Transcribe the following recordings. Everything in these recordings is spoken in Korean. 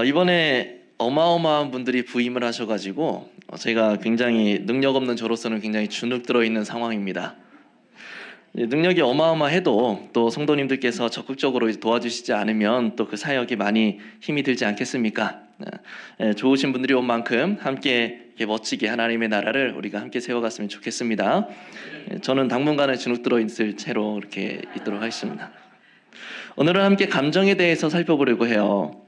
이번에 어마어마한 분들이 부임을 하셔가지고 제가 굉장히 능력 없는 저로서는 굉장히 주눅 들어 있는 상황입니다. 능력이 어마어마해도 또 성도님들께서 적극적으로 도와주시지 않으면 또 그 사역이 많이 힘이 들지 않겠습니까? 좋으신 분들이 온 만큼 함께 이렇게 멋지게 하나님의 나라를 우리가 함께 세워갔으면 좋겠습니다. 저는 당분간은 주눅 들어 있을 채로 이렇게 있도록 하겠습니다. 오늘은 함께 감정에 대해서 살펴보려고 해요.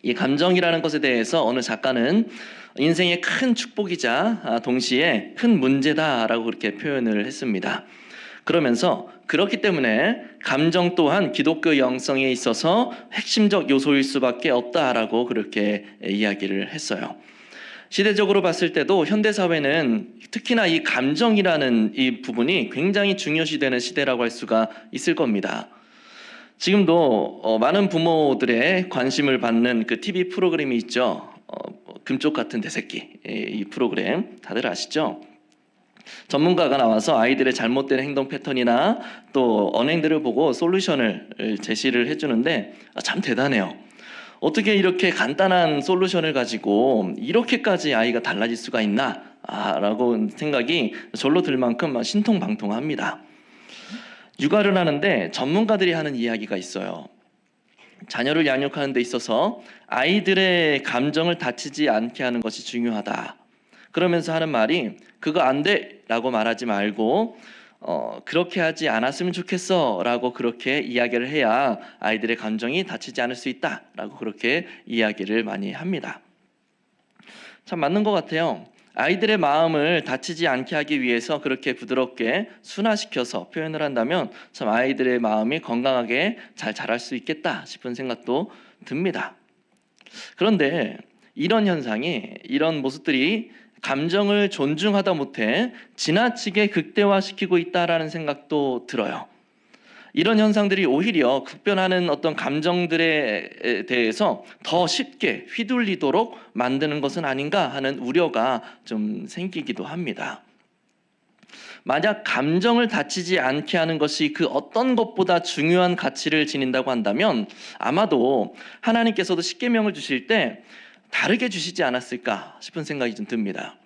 이 감정이라는 것에 대해서 어느 작가는 인생의 큰 축복이자 동시에 큰 문제다라고 그렇게 표현을 했습니다. 그러면서 그렇기 때문에 감정 또한 기독교 영성에 있어서 핵심적 요소일 수밖에 없다라고 그렇게 이야기를 했어요. 시대적으로 봤을 때도 현대사회는 특히나 이 감정이라는 이 부분이 굉장히 중요시되는 시대라고 할 수가 있을 겁니다. 지금도 많은 부모들의 관심을 받는 그 TV 프로그램이 있죠. 금쪽 같은 내 새끼, 이 프로그램 다들 아시죠? 전문가가 나와서 아이들의 잘못된 행동 패턴이나 또 언행들을 보고 솔루션을 제시를 해주는데 참 대단해요. 어떻게 이렇게 간단한 솔루션을 가지고 이렇게까지 아이가 달라질 수가 있나? 라고 생각이 절로 들 만큼 신통방통합니다. 육아를 하는데 전문가들이 하는 이야기가 있어요. 자녀를 양육하는 데 있어서 아이들의 감정을 다치지 않게 하는 것이 중요하다. 그러면서 하는 말이 그거 안 돼! 라고 말하지 말고 그렇게 하지 않았으면 좋겠어 라고 그렇게 이야기를 해야 아이들의 감정이 다치지 않을 수 있다 라고 그렇게 이야기를 많이 합니다. 참 맞는 것 같아요. 아이들의 마음을 다치지 않게 하기 위해서 그렇게 부드럽게 순화시켜서 표현을 한다면 참 아이들의 마음이 건강하게 잘 자랄 수 있겠다 싶은 생각도 듭니다. 그런데 이런 현상이, 이런 모습들이 감정을 존중하다 못해 지나치게 극대화시키고 있다라는 생각도 들어요. 이런 현상들이 오히려 급변하는 어떤 감정들에 대해서 더 쉽게 휘둘리도록 만드는 것은 아닌가 하는 우려가 좀 생기기도 합니다. 만약 감정을 다치지 않게 하는 것이 그 어떤 것보다 중요한 가치를 지닌다고 한다면 아마도 하나님께서도 십계명을 주실 때 다르게 주시지 않았을까 싶은 생각이 좀 듭니다.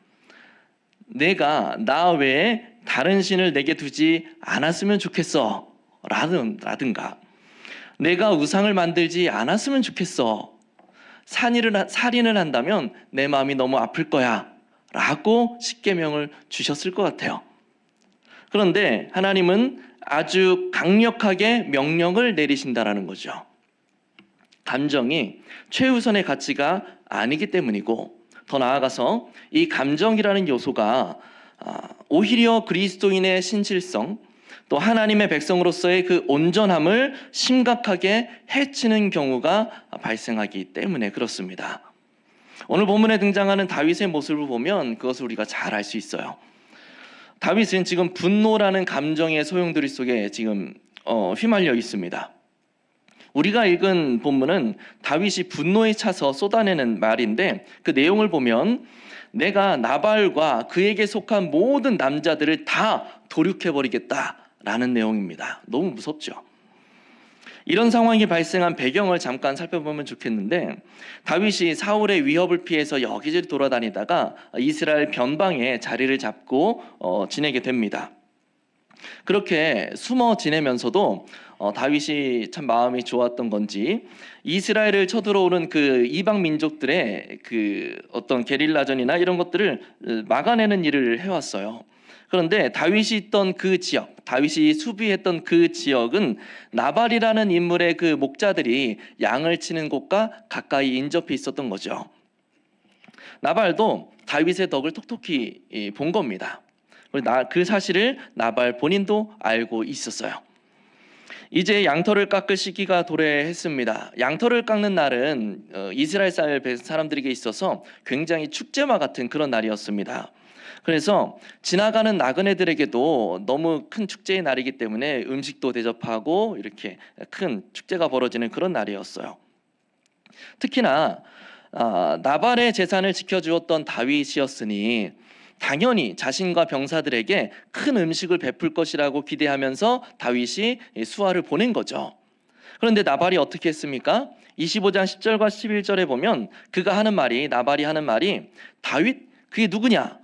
내가 나 외에 다른 신을 내게 두지 않았으면 좋겠어 라든가 내가 우상을 만들지 않았으면 좋겠어, 살인을 한다면 내 마음이 너무 아플 거야 라고 십계명을 주셨을 것 같아요. 그런데 하나님은 아주 강력하게 명령을 내리신다라는 거죠. 감정이 최우선의 가치가 아니기 때문이고, 더 나아가서 이 감정이라는 요소가 오히려 그리스도인의 신실성, 또 하나님의 백성으로서의 그 온전함을 심각하게 해치는 경우가 발생하기 때문에 그렇습니다. 오늘 본문에 등장하는 다윗의 모습을 보면 그것을 우리가 잘 알 수 있어요. 다윗은 지금 분노라는 감정의 소용돌이 속에 지금 휘말려 있습니다. 우리가 읽은 본문은 다윗이 분노에 차서 쏟아내는 말인데 그 내용을 보면 내가 나발과 그에게 속한 모든 남자들을 다 도륙해버리겠다라는 내용입니다. 너무 무섭죠. 이런 상황이 발생한 배경을 잠깐 살펴보면 좋겠는데, 다윗이 사울의 위협을 피해서 여기저기 돌아다니다가 이스라엘 변방에 자리를 잡고 지내게 됩니다. 그렇게 숨어 지내면서도 다윗이 참 마음이 좋았던 건지 이스라엘을 쳐들어오는 그 이방 민족들의 그 어떤 게릴라전이나 이런 것들을 막아내는 일을 해왔어요. 그런데 다윗이 있던 그 지역, 다윗이 수비했던 그 지역은 나발이라는 인물의 그 목자들이 양을 치는 곳과 가까이 인접해 있었던 거죠. 나발도 다윗의 덕을 톡톡히 본 겁니다. 그 사실을 나발 본인도 알고 있었어요. 이제 양털을 깎을 시기가 도래했습니다. 양털을 깎는 날은 이스라엘 사람들에게 있어서 굉장히 축제와 같은 그런 날이었습니다. 그래서 지나가는 나그네들에게도 너무 큰 축제의 날이기 때문에 음식도 대접하고 이렇게 큰 축제가 벌어지는 그런 날이었어요. 특히나 나발의 재산을 지켜주었던 다윗이었으니 당연히 자신과 병사들에게 큰 음식을 베풀 것이라고 기대하면서 다윗이 수하를 보낸 거죠. 그런데 나발이 어떻게 했습니까? 25장 10절과 11절에 보면 나발이 하는 말이 다윗 그게 누구냐?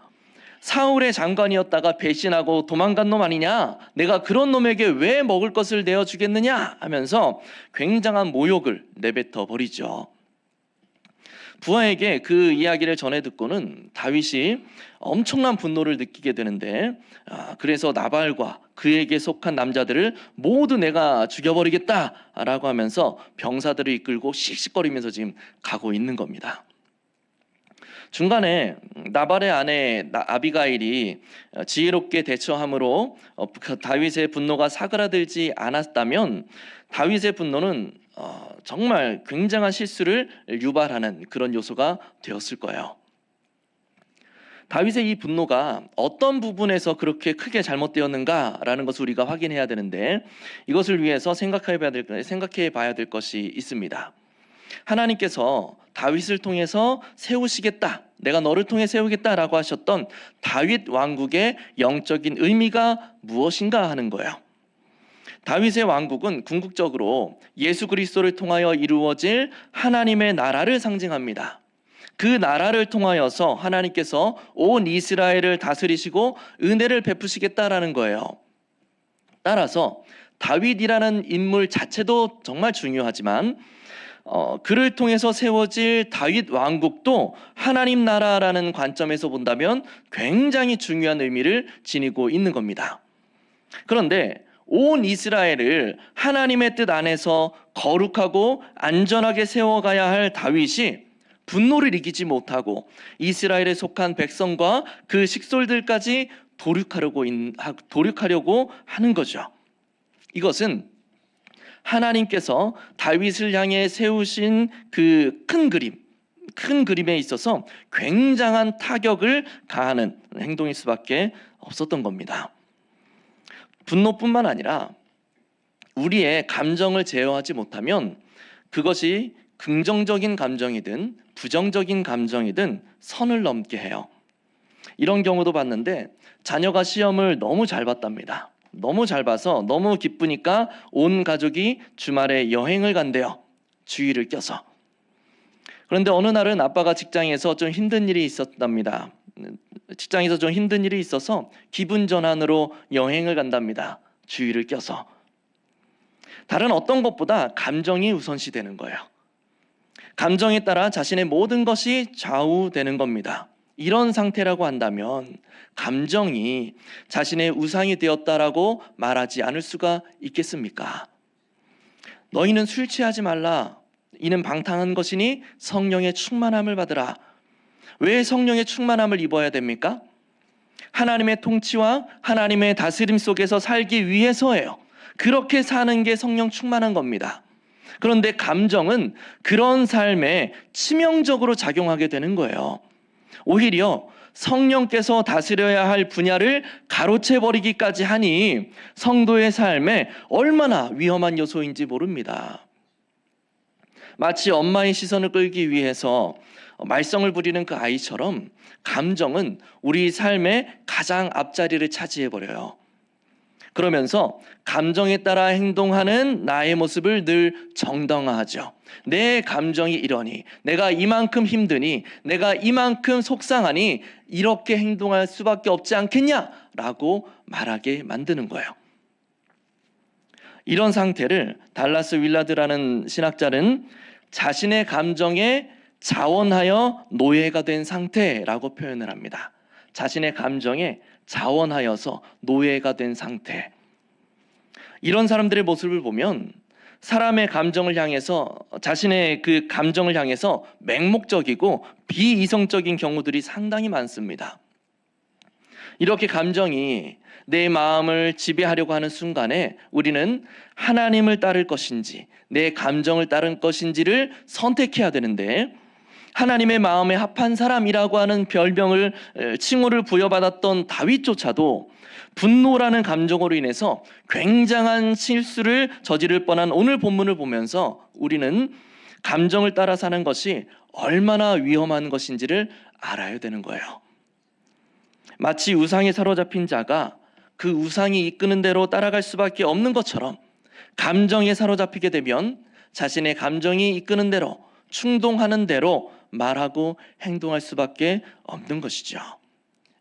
사울의 장관이었다가 배신하고 도망간 놈 아니냐? 내가 그런 놈에게 왜 먹을 것을 내어주겠느냐? 하면서 굉장한 모욕을 내뱉어 버리죠. 부하에게 그 이야기를 전해 듣고는 다윗이 엄청난 분노를 느끼게 되는데 그래서 나발과 그에게 속한 남자들을 모두 내가 죽여버리겠다라고 하면서 병사들을 이끌고 씩씩거리면서 지금 가고 있는 겁니다. 중간에 나발의 아내 아비가일이 지혜롭게 대처함으로 다윗의 분노가 사그라들지 않았다면 다윗의 분노는 정말 굉장한 실수를 유발하는 그런 요소가 되었을 거예요. 다윗의 이 분노가 어떤 부분에서 그렇게 크게 잘못되었는가라는 것을 우리가 확인해야 되는데 이것을 위해서 생각해 봐야 될 것이 있습니다. 하나님께서 다윗을 통해서 세우시겠다, 내가 너를 통해 세우겠다라고 하셨던 다윗 왕국의 영적인 의미가 무엇인가 하는 거예요. 다윗의 왕국은 궁극적으로 예수 그리스도를 통하여 이루어질 하나님의 나라를 상징합니다. 그 나라를 통하여서 하나님께서 온 이스라엘을 다스리시고 은혜를 베푸시겠다라는 거예요. 따라서 다윗이라는 인물 자체도 정말 중요하지만 그를 통해서 세워질 다윗 왕국도 하나님 나라라는 관점에서 본다면 굉장히 중요한 의미를 지니고 있는 겁니다. 그런데 온 이스라엘을 하나님의 뜻 안에서 거룩하고 안전하게 세워가야 할 다윗이 분노를 이기지 못하고 이스라엘에 속한 백성과 그 식솔들까지 도륙하려고 하는 거죠. 이것은 하나님께서 다윗을 향해 세우신 그 큰 그림에 있어서 굉장한 타격을 가하는 행동일 수밖에 없었던 겁니다. 분노뿐만 아니라 우리의 감정을 제어하지 못하면 그것이 긍정적인 감정이든 부정적인 감정이든 선을 넘게 해요. 이런 경우도 봤는데 자녀가 시험을 너무 잘 봤답니다. 너무 잘 봐서 너무 기쁘니까 온 가족이 주말에 여행을 간대요. 주의를 껴서. 그런데 어느 날은 아빠가 직장에서 좀 힘든 일이 있었답니다. 직장에서 좀 힘든 일이 있어서 기분 전환으로 여행을 간답니다. 주의를 껴서. 다른 어떤 것보다 감정이 우선시되는 거예요. 감정에 따라 자신의 모든 것이 좌우되는 겁니다. 이런 상태라고 한다면 감정이 자신의 우상이 되었다라고 말하지 않을 수가 있겠습니까? 너희는 술 취하지 말라. 이는 방탕한 것이니 성령의 충만함을 받으라. 왜 성령의 충만함을 입어야 됩니까? 하나님의 통치와 하나님의 다스림 속에서 살기 위해서예요. 그렇게 사는 게 성령 충만한 겁니다. 그런데 감정은 그런 삶에 치명적으로 작용하게 되는 거예요. 오히려 성령께서 다스려야 할 분야를 가로채버리기까지 하니 성도의 삶에 얼마나 위험한 요소인지 모릅니다. 마치 엄마의 시선을 끌기 위해서 말썽을 부리는 그 아이처럼 감정은 우리 삶의 가장 앞자리를 차지해버려요. 그러면서 감정에 따라 행동하는 나의 모습을 늘 정당화하죠. 내 감정이 이러니, 내가 이만큼 힘드니, 내가 이만큼 속상하니 이렇게 행동할 수밖에 없지 않겠냐라고 말하게 만드는 거예요. 이런 상태를 달라스 윌라드라는 신학자는 자신의 감정에 자원하여 노예가 된 상태라고 표현을 합니다. 자신의 감정에 자원하여서 노예가 된 상태. 이런 사람들의 모습을 보면 사람의 감정을 향해서, 자신의 그 감정을 향해서 맹목적이고 비이성적인 경우들이 상당히 많습니다. 이렇게 감정이 내 마음을 지배하려고 하는 순간에 우리는 하나님을 따를 것인지 내 감정을 따를 것인지를 선택해야 되는데, 하나님의 마음에 합한 사람이라고 하는 별명을, 칭호를 부여받았던 다윗조차도 분노라는 감정으로 인해서 굉장한 실수를 저지를 뻔한 오늘 본문을 보면서 우리는 감정을 따라 사는 것이 얼마나 위험한 것인지를 알아야 되는 거예요. 마치 우상에 사로잡힌 자가 그 우상이 이끄는 대로 따라갈 수밖에 없는 것처럼 감정에 사로잡히게 되면 자신의 감정이 이끄는 대로, 충동하는 대로 말하고 행동할 수밖에 없는 것이죠.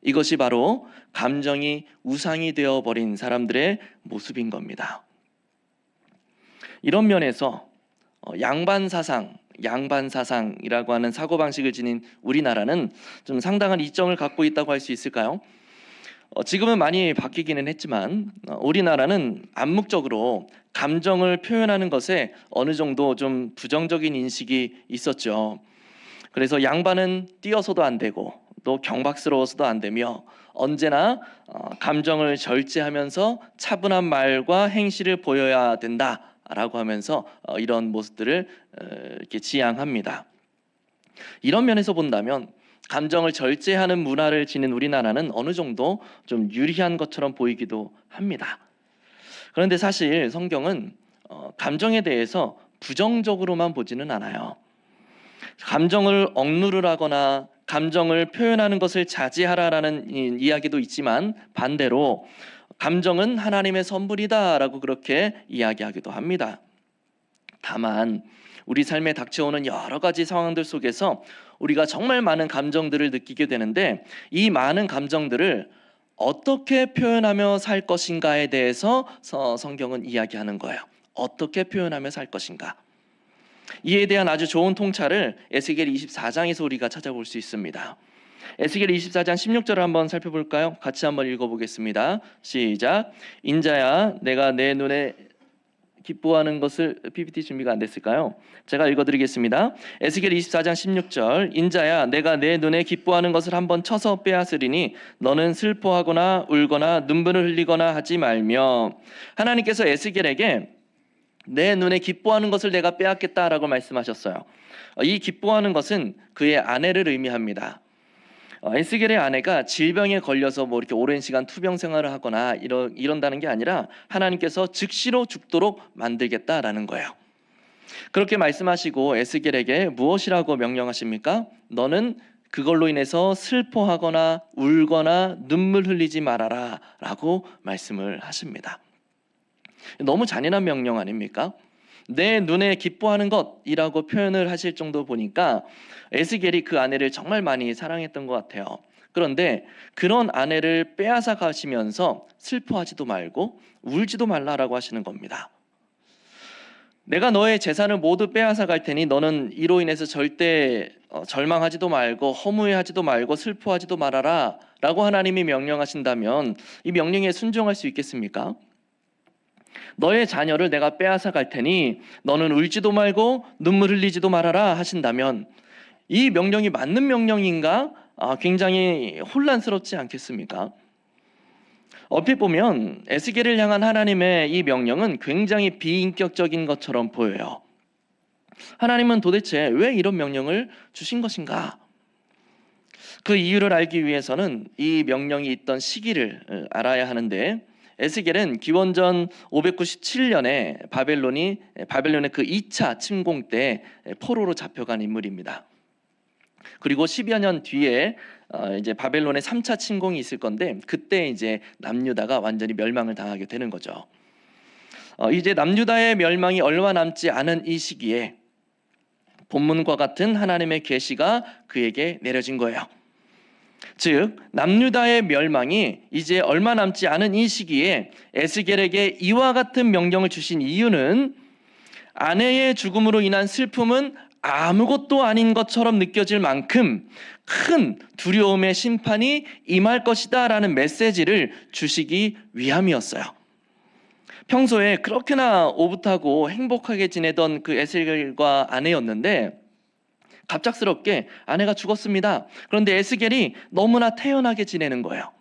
이것이 바로 감정이 우상이 되어버린 사람들의 모습인 겁니다. 이런 면에서 양반사상이라고 하는 사고방식을 지닌 우리나라는 좀 상당한 이점을 갖고 있다고 할 수 있을까요? 지금은 많이 바뀌기는 했지만 우리나라는 암묵적으로 감정을 표현하는 것에 어느 정도 좀 부정적인 인식이 있었죠. 그래서 양반은 뛰어서도 안 되고 또 경박스러워서도 안 되며 언제나 감정을 절제하면서 차분한 말과 행실을 보여야 된다라고 하면서 이런 모습들을 이렇게 지향합니다. 이런 면에서 본다면 감정을 절제하는 문화를 지닌 우리나라는 어느 정도 좀 유리한 것처럼 보이기도 합니다. 그런데 사실 성경은 감정에 대해서 부정적으로만 보지는 않아요. 감정을 억누르라거나 감정을 표현하는 것을 자제하라라는 이야기도 있지만 반대로 감정은 하나님의 선물이다라고 그렇게 이야기하기도 합니다. 다만 우리 삶에 닥쳐오는 여러 가지 상황들 속에서 우리가 정말 많은 감정들을 느끼게 되는데 이 많은 감정들을 어떻게 표현하며 살 것인가에 대해서 성경은 이야기하는 거예요. 어떻게 표현하며 살 것인가. 이에 대한 아주 좋은 통찰을 에스겔 24장에서 우리가 찾아볼 수 있습니다. 에스겔 24장 16절을 한번 살펴볼까요? 같이 한번 읽어보겠습니다. 시작. 인자야, 내가 내 눈에 기뻐하는 것을 PPT 준비가 안 됐을까요? 제가 읽어드리겠습니다. 에스겔 24장 16절. 인자야, 내가 내 눈에 기뻐하는 것을 한번 쳐서 빼앗으리니 너는 슬퍼하거나 울거나 눈물을 흘리거나 하지 말며. 하나님께서 에스겔에게 내 눈에 기뻐하는 것을 내가 빼앗겠다라고 말씀하셨어요. 이 기뻐하는 것은 그의 아내를 의미합니다. 에스겔의 아내가 질병에 걸려서 뭐 이렇게 오랜 시간 투병 생활을 하거나 이런다는 게 아니라 하나님께서 즉시로 죽도록 만들겠다라는 거예요. 그렇게 말씀하시고 에스겔에게 무엇이라고 명령하십니까? 너는 그걸로 인해서 슬퍼하거나 울거나 눈물 흘리지 말아라 라고 말씀을 하십니다. 너무 잔인한 명령 아닙니까? 내 눈에 기뻐하는 것이라고 표현을 하실 정도 보니까 에스겔이 그 아내를 정말 많이 사랑했던 것 같아요. 그런데 그런 아내를 빼앗아 가시면서 슬퍼하지도 말고 울지도 말라라고 하시는 겁니다. 내가 너의 재산을 모두 빼앗아 갈 테니 너는 이로 인해서 절대 절망하지도 말고 허무해하지도 말고 슬퍼하지도 말아라 라고 하나님이 명령하신다면 이 명령에 순종할 수 있겠습니까? 너의 자녀를 내가 빼앗아 갈 테니 너는 울지도 말고 눈물 흘리지도 말아라 하신다면 이 명령이 맞는 명령인가? 굉장히 혼란스럽지 않겠습니까? 얼핏 보면 에스겔을 향한 하나님의 이 명령은 굉장히 비인격적인 것처럼 보여요. 하나님은 도대체 왜 이런 명령을 주신 것인가? 그 이유를 알기 위해서는 이 명령이 있던 시기를 알아야 하는데 에스겔은 기원전 597년에 바벨론의 그 2차 침공 때 포로로 잡혀간 인물입니다. 그리고 10여 년 뒤에 이제 바벨론의 3차 침공이 있을 건데 그때 이제 남유다가 완전히 멸망을 당하게 되는 거죠. 이제 남유다의 멸망이 얼마 남지 않은 이 시기에 본문과 같은 하나님의 계시가 그에게 내려진 거예요. 즉 남유다의 멸망이 이제 얼마 남지 않은 이 시기에 에스겔에게 이와 같은 명령을 주신 이유는 아내의 죽음으로 인한 슬픔은 아무것도 아닌 것처럼 느껴질 만큼 큰 두려움의 심판이 임할 것이다 라는 메시지를 주시기 위함이었어요. 평소에 그렇게나 오붓하고 행복하게 지내던 그 에스겔과 아내였는데 갑작스럽게 아내가 죽었습니다. 그런데 에스겔이 너무나 태연하게 지내는 거예요.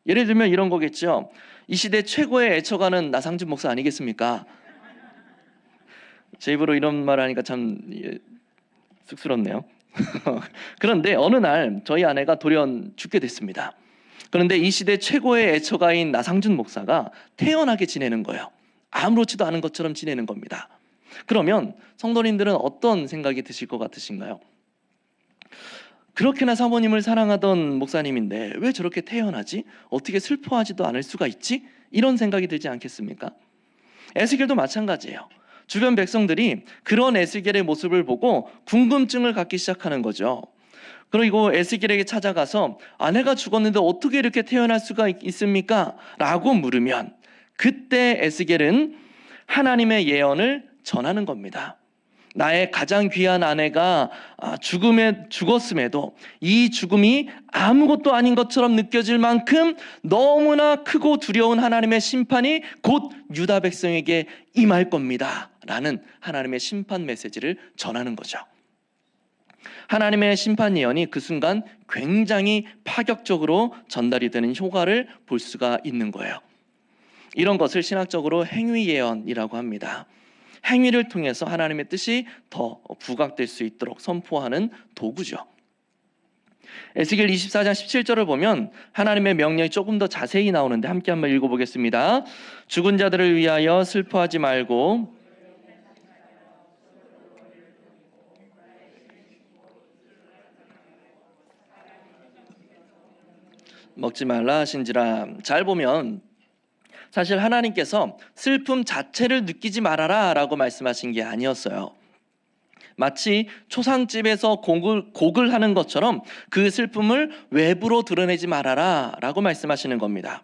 예를 들면 이런 거겠죠. 이 시대 최고의 애처가는 나상준 목사 아니겠습니까? 제 입으로 이런 말을 하니까 참 쑥스럽네요. 그런데 어느 날 저희 아내가 돌연 죽게 됐습니다. 그런데 이 시대 최고의 애처가인 나상준 목사가 태연하게 지내는 거예요. 아무렇지도 않은 것처럼 지내는 겁니다. 그러면 성도님들은 어떤 생각이 드실 것 같으신가요? 그렇게나 사모님을 사랑하던 목사님인데 왜 저렇게 태연하지? 어떻게 슬퍼하지도 않을 수가 있지? 이런 생각이 들지 않겠습니까? 에스겔도 마찬가지예요. 주변 백성들이 그런 에스겔의 모습을 보고 궁금증을 갖기 시작하는 거죠. 그리고 에스겔에게 찾아가서 아내가 죽었는데 어떻게 이렇게 태어날 수가 있습니까? 라고 물으면 그때 에스겔은 하나님의 예언을 전하는 겁니다. 나의 가장 귀한 아내가 죽었음에도 이 죽음이 아무것도 아닌 것처럼 느껴질 만큼 너무나 크고 두려운 하나님의 심판이 곧 유다 백성에게 임할 겁니다. 라는 하나님의 심판 메시지를 전하는 거죠. 하나님의 심판 예언이 그 순간 굉장히 파격적으로 전달이 되는 효과를 볼 수가 있는 거예요. 이런 것을 신학적으로 행위 예언이라고 합니다. 행위를 통해서 하나님의 뜻이 더 부각될 수 있도록 선포하는 도구죠. 에스겔 24장 17절을 보면 하나님의 명령이 조금 더 자세히 나오는데 함께 한번 읽어보겠습니다. 죽은 자들을 위하여 슬퍼하지 말고 먹지 말라 하신지라. 잘 보면 사실 하나님께서 슬픔 자체를 느끼지 말아라 라고 말씀하신 게 아니었어요. 마치 초상집에서 곡을 하는 것처럼 그 슬픔을 외부로 드러내지 말아라 라고 말씀하시는 겁니다.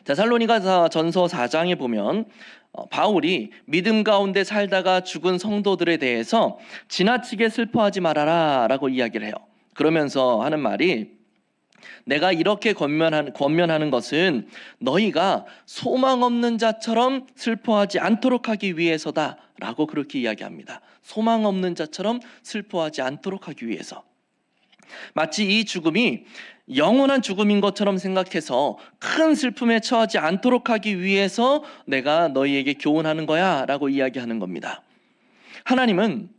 데살로니가 전서 4장에 보면 바울이 믿음 가운데 살다가 죽은 성도들에 대해서 지나치게 슬퍼하지 말아라 라고 이야기를 해요. 그러면서 하는 말이 내가 이렇게 권면하는 것은 너희가 소망 없는 자처럼 슬퍼하지 않도록 하기 위해서다 라고 그렇게 이야기합니다. 소망 없는 자처럼 슬퍼하지 않도록 하기 위해서. 마치 이 죽음이 영원한 죽음인 것처럼 생각해서 큰 슬픔에 처하지 않도록 하기 위해서 내가 너희에게 교훈하는 거야 라고 이야기하는 겁니다. 하나님은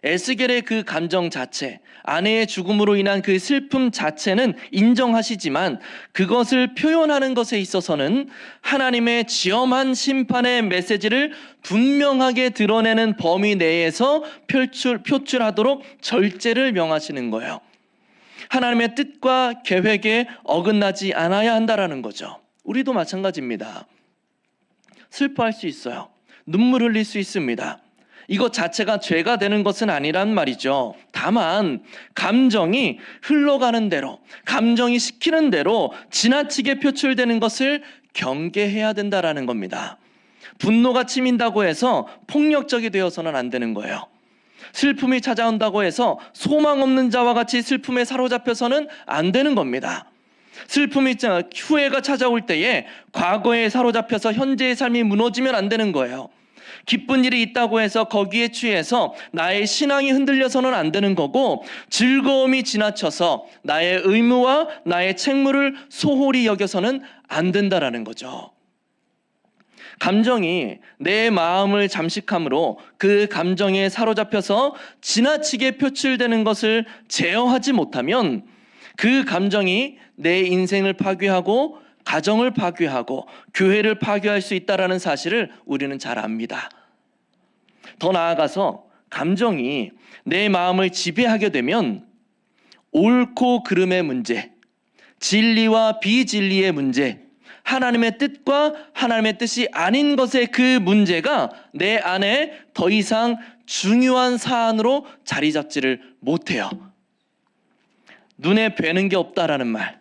에스겔의 그 감정 자체, 아내의 죽음으로 인한 그 슬픔 자체는 인정하시지만 그것을 표현하는 것에 있어서는 하나님의 지엄한 심판의 메시지를 분명하게 드러내는 범위 내에서 표출하도록 절제를 명하시는 거예요. 하나님의 뜻과 계획에 어긋나지 않아야 한다라는 거죠. 우리도 마찬가지입니다. 슬퍼할 수 있어요. 눈물 흘릴 수 있습니다. 이것 자체가 죄가 되는 것은 아니란 말이죠. 다만 감정이 흘러가는 대로, 감정이 시키는 대로 지나치게 표출되는 것을 경계해야 된다라는 겁니다. 분노가 치민다고 해서 폭력적이 되어서는 안 되는 거예요. 슬픔이 찾아온다고 해서 소망 없는 자와 같이 슬픔에 사로잡혀서는 안 되는 겁니다. 슬픔이 후회가 찾아올 때에 과거에 사로잡혀서 현재의 삶이 무너지면 안 되는 거예요. 기쁜 일이 있다고 해서 거기에 취해서 나의 신앙이 흔들려서는 안 되는 거고, 즐거움이 지나쳐서 나의 의무와 나의 책무를 소홀히 여겨서는 안 된다라는 거죠. 감정이 내 마음을 잠식함으로 그 감정에 사로잡혀서 지나치게 표출되는 것을 제어하지 못하면 그 감정이 내 인생을 파괴하고 가정을 파괴하고 교회를 파괴할 수 있다는 사실을 우리는 잘 압니다. 더 나아가서 감정이 내 마음을 지배하게 되면 옳고 그름의 문제, 진리와 비진리의 문제, 하나님의 뜻과 하나님의 뜻이 아닌 것의 그 문제가 내 안에 더 이상 중요한 사안으로 자리 잡지를 못해요. 눈에 뵈는 게 없다라는 말,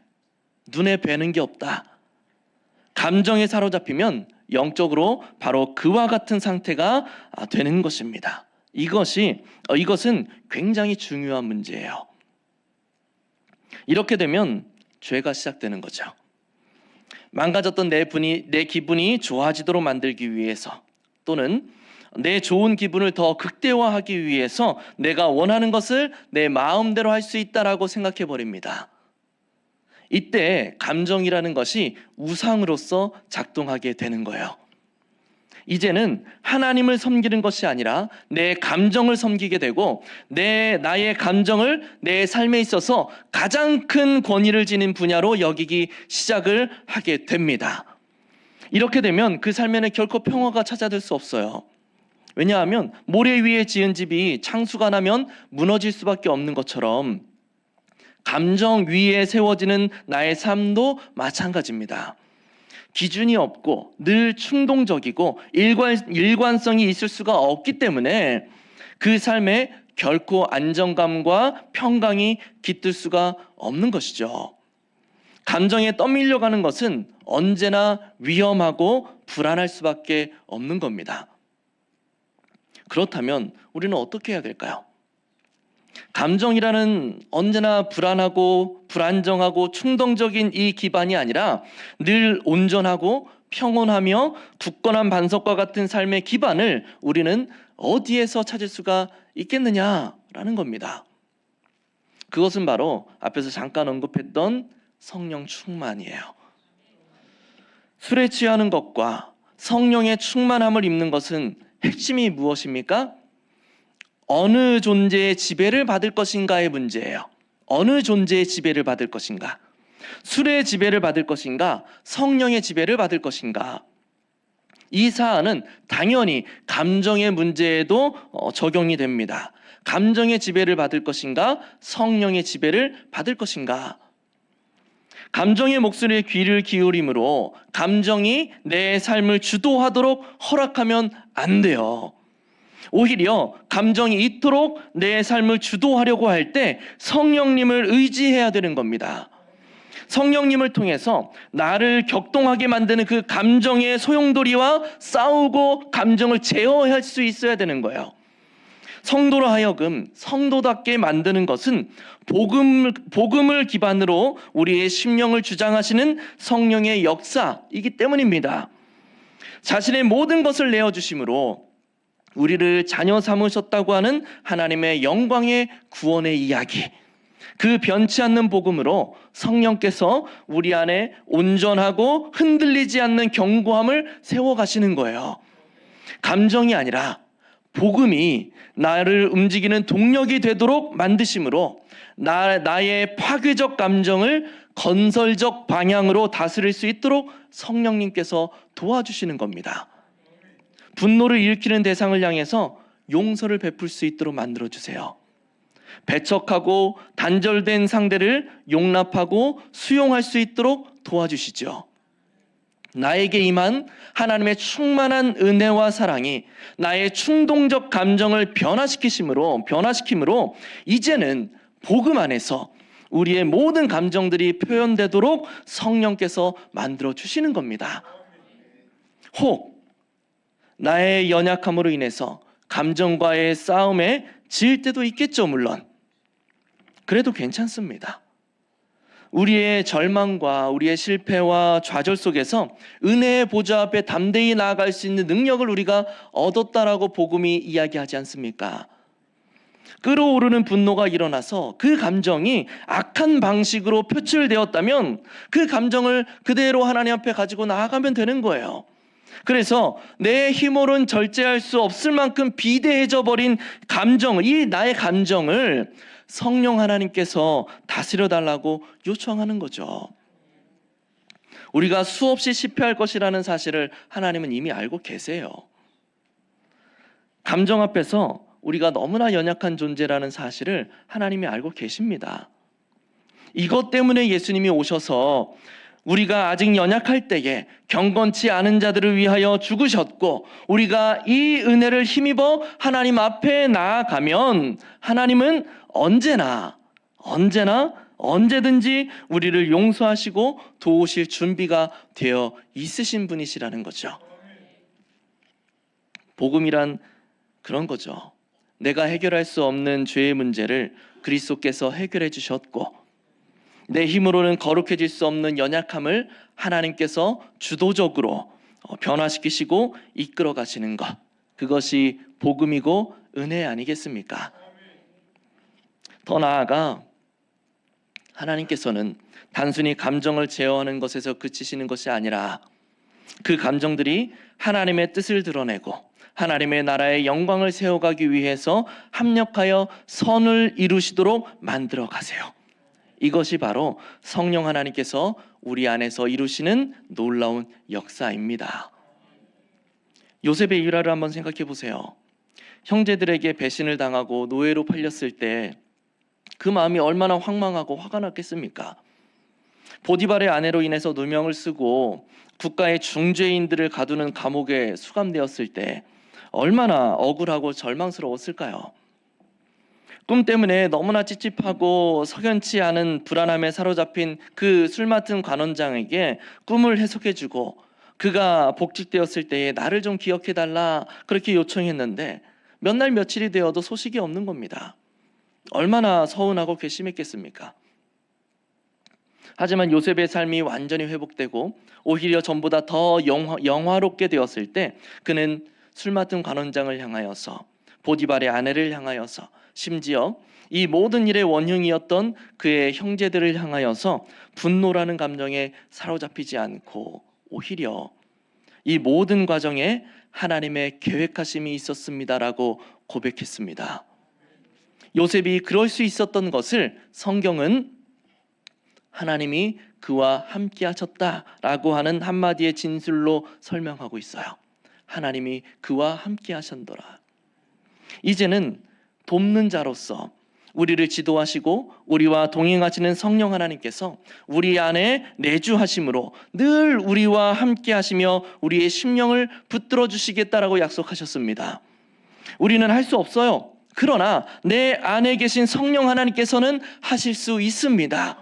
눈에 뵈는 게 없다. 감정에 사로잡히면 영적으로 바로 그와 같은 상태가 되는 것입니다. 이것은 굉장히 중요한 문제예요. 이렇게 되면 죄가 시작되는 거죠. 망가졌던 내 기분이 좋아지도록 만들기 위해서, 또는 내 좋은 기분을 더 극대화하기 위해서 내가 원하는 것을 내 마음대로 할 수 있다라고 생각해 버립니다. 이때 감정이라는 것이 우상으로서 작동하게 되는 거예요. 이제는 하나님을 섬기는 것이 아니라 내 감정을 섬기게 되고, 나의 감정을 내 삶에 있어서 가장 큰 권위를 지닌 분야로 여기기 시작을 하게 됩니다. 이렇게 되면 그 삶에는 결코 평화가 찾아들 수 없어요. 왜냐하면 모래 위에 지은 집이 창수가 나면 무너질 수밖에 없는 것처럼 감정 위에 세워지는 나의 삶도 마찬가지입니다. 기준이 없고 늘 충동적이고 일관성이 있을 수가 없기 때문에 그 삶에 결코 안정감과 평강이 깃들 수가 없는 것이죠. 감정에 떠밀려가는 것은 언제나 위험하고 불안할 수밖에 없는 겁니다. 그렇다면 우리는 어떻게 해야 될까요? 감정이라는 언제나 불안하고 불안정하고 충동적인 이 기반이 아니라 늘 온전하고 평온하며 굳건한 반석과 같은 삶의 기반을 우리는 어디에서 찾을 수가 있겠느냐라는 겁니다. 그것은 바로 앞에서 잠깐 언급했던 성령 충만이에요. 술에 취하는 것과 성령의 충만함을 입는 것은 핵심이 무엇입니까? 어느 존재의 지배를 받을 것인가의 문제예요. 어느 존재의 지배를 받을 것인가? 술의 지배를 받을 것인가? 성령의 지배를 받을 것인가? 이 사안은 당연히 감정의 문제에도 적용이 됩니다. 감정의 지배를 받을 것인가? 성령의 지배를 받을 것인가? 감정의 목소리에 귀를 기울임으로 감정이 내 삶을 주도하도록 허락하면 안 돼요. 오히려 감정이 이토록 내 삶을 주도하려고 할 때 성령님을 의지해야 되는 겁니다. 성령님을 통해서 나를 격동하게 만드는 그 감정의 소용돌이와 싸우고 감정을 제어할 수 있어야 되는 거예요. 성도로 하여금 성도답게 만드는 것은 복음을 기반으로 우리의 심령을 주장하시는 성령의 역사이기 때문입니다. 자신의 모든 것을 내어주심으로 우리를 자녀 삼으셨다고 하는 하나님의 영광의 구원의 이야기, 그 변치 않는 복음으로 성령께서 우리 안에 온전하고 흔들리지 않는 견고함을 세워가시는 거예요. 감정이 아니라 복음이 나를 움직이는 동력이 되도록 만드심으로 나의 파괴적 감정을 건설적 방향으로 다스릴 수 있도록 성령님께서 도와주시는 겁니다. 분노를 일으키는 대상을 향해서 용서를 베풀 수 있도록 만들어주세요. 배척하고 단절된 상대를 용납하고 수용할 수 있도록 도와주시죠. 나에게 임한 하나님의 충만한 은혜와 사랑이 나의 충동적 감정을 변화시킴으로 이제는 복음 안에서 우리의 모든 감정들이 표현되도록 성령께서 만들어 주시는 겁니다. 혹 나의 연약함으로 인해서 감정과의 싸움에 질 때도 있겠죠. 물론 그래도 괜찮습니다. 우리의 절망과 우리의 실패와 좌절 속에서 은혜의 보좌 앞에 담대히 나아갈 수 있는 능력을 우리가 얻었다라고 복음이 이야기하지 않습니까? 끓어오르는 분노가 일어나서 그 감정이 악한 방식으로 표출되었다면 그 감정을 그대로 하나님 앞에 가지고 나아가면 되는 거예요. 그래서 내 힘으로는 절제할 수 없을 만큼 비대해져 버린 감정, 이 나의 감정을 성령 하나님께서 다스려 달라고 요청하는 거죠. 우리가 수없이 실패할 것이라는 사실을 하나님은 이미 알고 계세요. 감정 앞에서 우리가 너무나 연약한 존재라는 사실을 하나님이 알고 계십니다. 이것 때문에 예수님이 오셔서 우리가 아직 연약할 때에 경건치 않은 자들을 위하여 죽으셨고, 우리가 이 은혜를 힘입어 하나님 앞에 나아가면 하나님은 언제든지 우리를 용서하시고 도우실 준비가 되어 있으신 분이시라는 거죠. 복음이란 그런 거죠. 내가 해결할 수 없는 죄의 문제를 그리스도께서 해결해 주셨고, 내 힘으로는 거룩해질 수 없는 연약함을 하나님께서 주도적으로 변화시키시고 이끌어 가시는 것, 그것이 복음이고 은혜 아니겠습니까? 더 나아가 하나님께서는 단순히 감정을 제어하는 것에서 그치시는 것이 아니라 그 감정들이 하나님의 뜻을 드러내고 하나님의 나라의 영광을 세워가기 위해서 합력하여 선을 이루시도록 만들어 가세요. 이것이 바로 성령 하나님께서 우리 안에서 이루시는 놀라운 역사입니다. 요셉의 일화를 한번 생각해 보세요. 형제들에게 배신을 당하고 노예로 팔렸을 때 그 마음이 얼마나 황망하고 화가 났겠습니까? 보디발의 아내로 인해서 누명을 쓰고 국가의 중죄인들을 가두는 감옥에 수감되었을 때 얼마나 억울하고 절망스러웠을까요? 꿈 때문에 너무나 찝찝하고 석연치 않은 불안함에 사로잡힌 그 술 맡은 관원장에게 꿈을 해석해주고 그가 복직되었을 때에 나를 좀 기억해달라 그렇게 요청했는데 몇 날 며칠이 되어도 소식이 없는 겁니다. 얼마나 서운하고 괘씸했겠습니까? 하지만 요셉의 삶이 완전히 회복되고 오히려 전보다 더 영화롭게 되었을 때 그는 술 맡은 관원장을 향하여서 보디발의 아내를 향하여서 심지어 이 모든 일의 원흉이었던 그의 형제들을 향하여서 분노라는 감정에 사로잡히지 않고 오히려 이 모든 과정에 하나님의 계획하심이 있었습니다라고 고백했습니다. 요셉이 그럴 수 있었던 것을 성경은 하나님이 그와 함께 하셨다라고 하는 한마디의 진술로 설명하고 있어요. 하나님이 그와 함께 하셨더라. 이제는 돕는 자로서 우리를 지도하시고 우리와 동행하시는 성령 하나님께서 우리 안에 내주하심으로 늘 우리와 함께 하시며 우리의 심령을 붙들어 주시겠다라고 약속하셨습니다. 우리는 할 수 없어요. 그러나 내 안에 계신 성령 하나님께서는 하실 수 있습니다.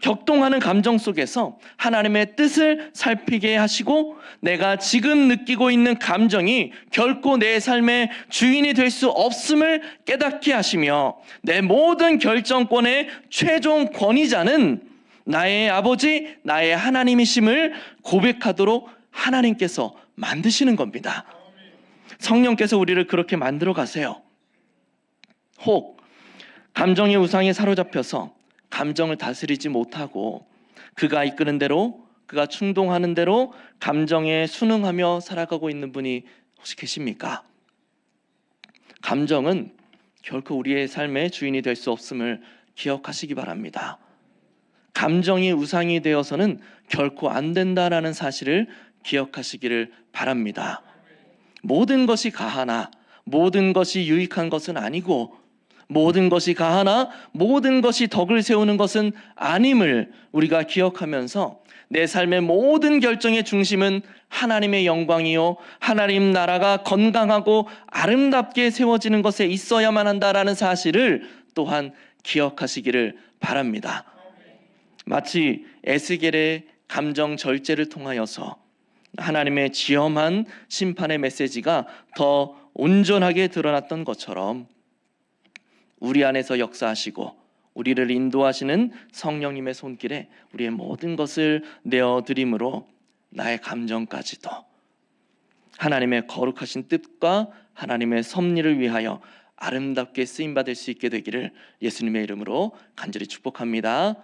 격동하는 감정 속에서 하나님의 뜻을 살피게 하시고 내가 지금 느끼고 있는 감정이 결코 내 삶의 주인이 될 수 없음을 깨닫게 하시며 내 모든 결정권의 최종 권위자는 나의 아버지, 나의 하나님이심을 고백하도록 하나님께서 만드시는 겁니다. 성령께서 우리를 그렇게 만들어 가세요. 혹 감정의 우상에 사로잡혀서 감정을 다스리지 못하고 그가 이끄는 대로 그가 충동하는 대로 감정에 순응하며 살아가고 있는 분이 혹시 계십니까? 감정은 결코 우리의 삶의 주인이 될 수 없음을 기억하시기 바랍니다. 감정이 우상이 되어서는 결코 안 된다라는 사실을 기억하시기를 바랍니다. 모든 것이 가하나 모든 것이 유익한 것은 아니고 모든 것이 가하나 모든 것이 덕을 세우는 것은 아님을 우리가 기억하면서 내 삶의 모든 결정의 중심은 하나님의 영광이요 하나님 나라가 건강하고 아름답게 세워지는 것에 있어야만 한다라는 사실을 또한 기억하시기를 바랍니다. 마치 에스겔의 감정 절제를 통하여서 하나님의 지엄한 심판의 메시지가 더 온전하게 드러났던 것처럼 우리 안에서 역사하시고 우리를 인도하시는 성령님의 손길에 우리의 모든 것을 내어드림으로 나의 감정까지도 하나님의 거룩하신 뜻과 하나님의 섭리를 위하여 아름답게 쓰임받을 수 있게 되기를 예수님의 이름으로 간절히 축복합니다.